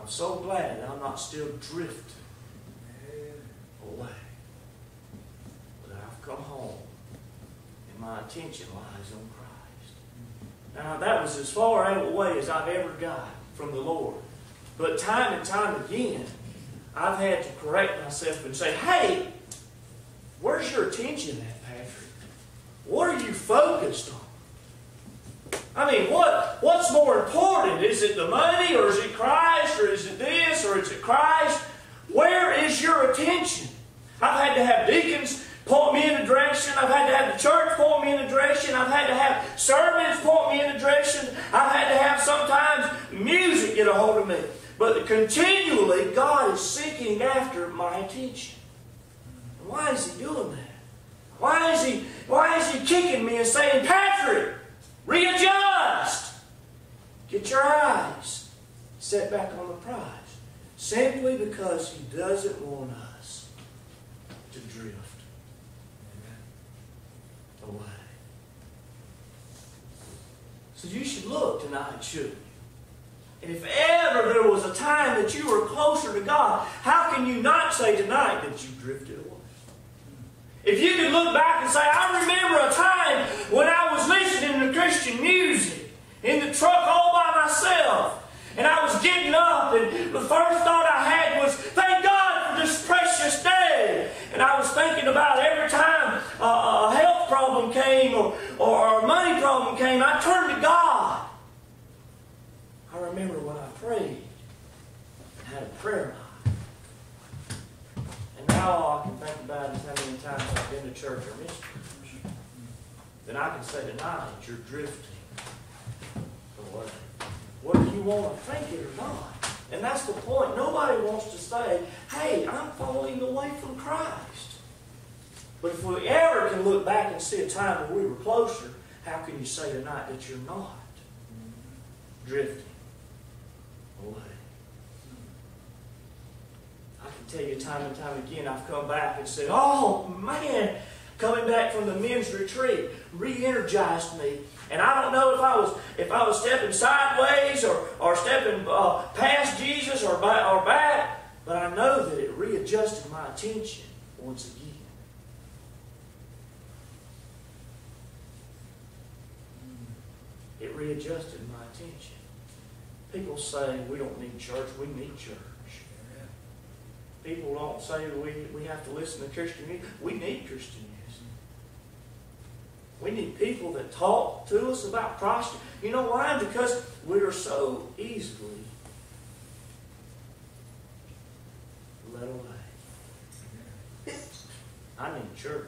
I'm so glad that I'm not still drifting away. But I've come home and my attention lies on Christ. Now that was as far away as I've ever got from the Lord. But time and time again, I've had to correct myself and say, hey, where's your attention at, Patrick? What are you focused on? I mean, what's more important? Is it the money, or is it Christ, or is it this, or is it Christ? Where is your attention? I've had to have deacons point me in a direction. I've had to have the church point me in a direction. I've had to have sermons point me in a direction. I've had to have sometimes music get a hold of me. But continually, God is seeking after my attention. And why is He doing that? Why is He kicking me and saying, Patrick, readjust. Get your eyes set back on the prize. Simply because He doesn't want us to drift away. So you should look tonight, shouldn't you? And if ever there was a time that you were closer to God, how can you not say tonight that you drifted away? If you could look back and say, I remember a time when I was listening to Christian music in the truck all by myself, and I was getting up, and the first thought I had was, thank God for this precious day. And I was thinking about every time a health problem came or a money problem came, I turned to God. I remember when I prayed and had a prayer life. And now all I can think about is how many times I've been to church or missed church. Then I can say tonight, you're drifting away. Whether you want to think it or not. And that's the point. Nobody wants to say, hey, I'm falling away from Christ. But if we ever can look back and see a time when we were closer, how can you say tonight that you're not drifting away? I can tell you time and time again, I've come back and said, oh man, coming back from the men's retreat re-energized me. And I don't know if I was stepping sideways or stepping past Jesus or back, but I know that it readjusted my attention once again. It readjusted my attention. People say we don't need church. We need church. People don't say we have to listen to Christian music. We need Christian music. We need people that talk to us about Christ. You know why? Because we are so easily led away. I need church.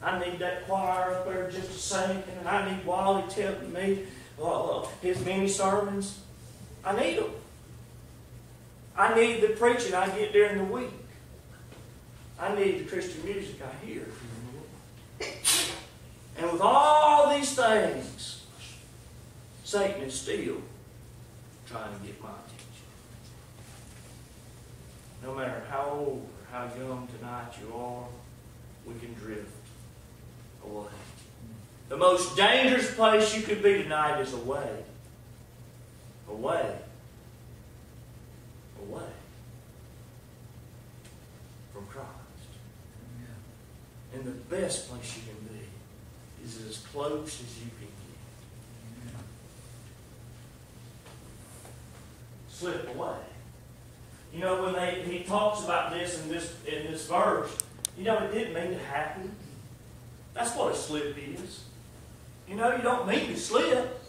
I need that choir up there just singing, and I need Wally telling me his mini sermons. I need them. I need the preaching I get during the week. I need the Christian music I hear. And with all these things, Satan is still trying to get my attention. No matter how old or how young tonight you are, we can drift away. The most dangerous place you could be tonight is away. Away. Away from Christ. And the best place you can be is as close as you can get. Slip away. You know, when he talks about this in this verse, you know, it didn't mean to happen. That's what a slip is. You know, you don't mean to slip.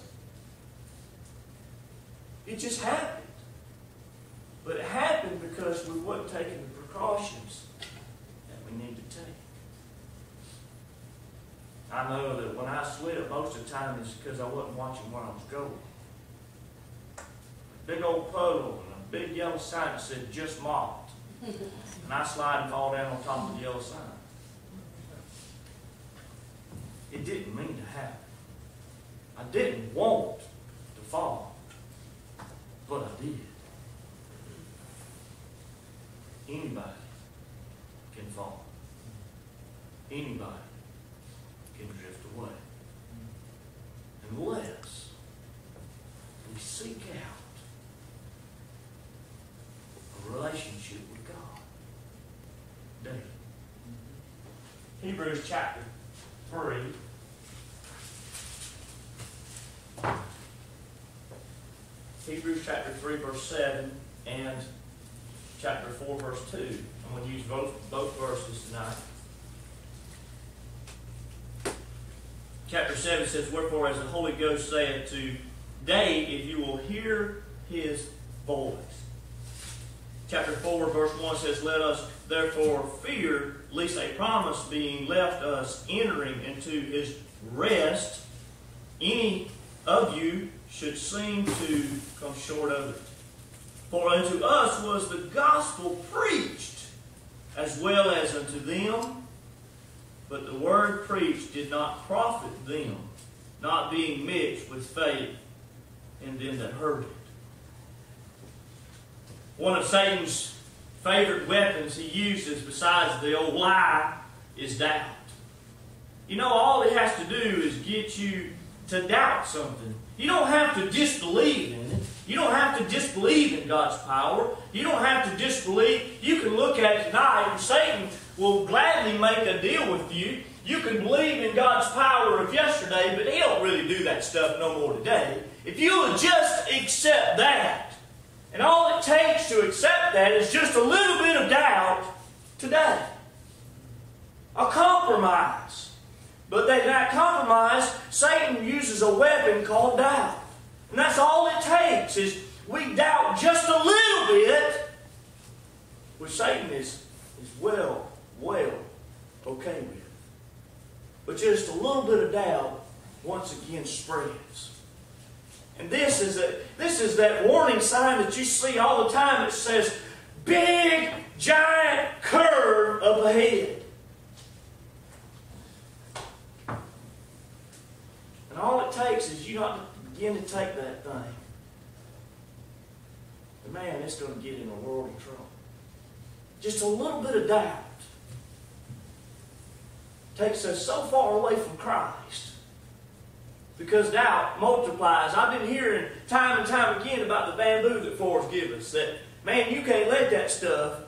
It just happened. But it happened because we weren't taking the precautions that we need to take. I know that when I slip, most of the time it's because I wasn't watching where I was going. A big old puddle and a big yellow sign that said, just mopped. And I slide and fall down on top of the yellow sign. It didn't mean to happen. I didn't want to fall, but I did. Anybody can fall. Anybody can drift away. Unless we seek out Hebrews chapter 3. Hebrews chapter 3, verse 7, and chapter 4, verse 2. I'm going to use both verses tonight. Chapter 7 says, Wherefore, as the Holy Ghost saith today, if you will hear his voice. Chapter 4, verse 1 says, Let us therefore fear, lest a promise being left us entering into his rest, any of you should seem to come short of it. For unto us was the gospel preached, as well as unto them, but the word preached did not profit them, not being mixed with faith in them that heard it. One of Satan's favorite weapons he uses, besides the old lie, is doubt. You know, all he has to do is get you to doubt something. You don't have to disbelieve in it. You don't have to disbelieve in God's power. You don't have to disbelieve. You can look at it tonight, and Satan will gladly make a deal with you. You can believe in God's power of yesterday, but he don't really do that stuff no more today. If you will just accept that, and all it takes to accept that is just a little bit of doubt today. A compromise. But that compromise, Satan uses a weapon called doubt. And that's all it takes, is we doubt just a little bit, which Satan is well okay with. But just a little bit of doubt once again spreads. And this is that warning sign that you see all the time. It says, big, giant curve up ahead. And all it takes is you not to begin to take that thing. And man, it's going to get in a world of trouble. Just a little bit of doubt takes us so far away from Christ. Because doubt multiplies. I've been hearing time and time again about the bamboo that Forrest gives us. That, man, you can't let that stuff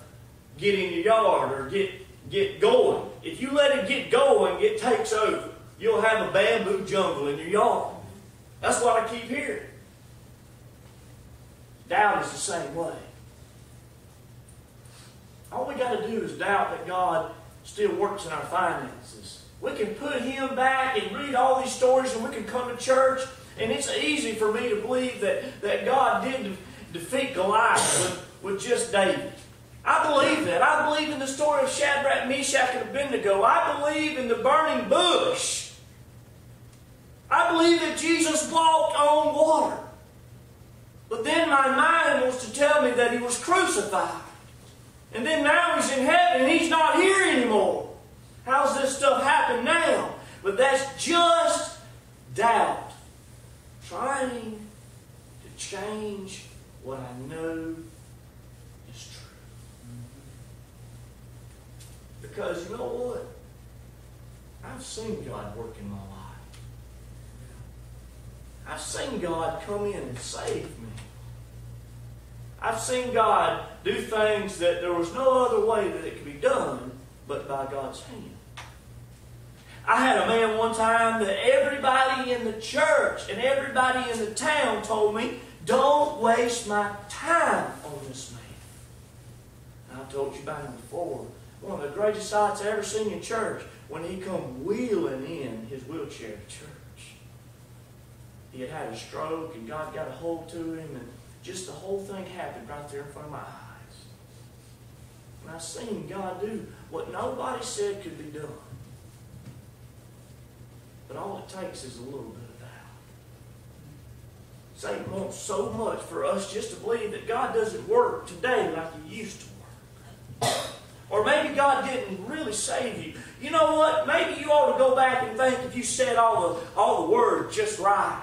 get in your yard or get going. If you let it get going, it takes over. You'll have a bamboo jungle in your yard. That's what I keep hearing. Doubt is the same way. All we got to do is doubt that God still works in our finances. We can put Him back and read all these stories, and we can come to church, and it's easy for me to believe that God did defeat Goliath with just David. I believe that. I believe in the story of Shadrach, Meshach, and Abednego. I believe in the burning bush. I believe that Jesus walked on water. But then my mind wants to tell me that He was crucified. And then now He's in heaven and He's not here anymore. How's this stuff happen now? But that's just doubt. Trying to change what I know is true. Because you know what? I've seen God work in my life. I've seen God come in and save me. I've seen God do things that there was no other way that it could be done but by God's hand. I had a man one time that everybody in the church and everybody in the town told me, don't waste my time on this man. And I've told you about him before. One of the greatest sights I ever seen in church, when he come wheeling in his wheelchair to church. He had a stroke and God got a hold to him, and just the whole thing happened right there in front of my eyes. And I've seen God do what nobody said could be done. But all it takes is a little bit of doubt. Satan wants so much for us just to believe that God doesn't work today like He used to work. Or maybe God didn't really save you. You know what? Maybe you ought to go back and think if you said all the words just right.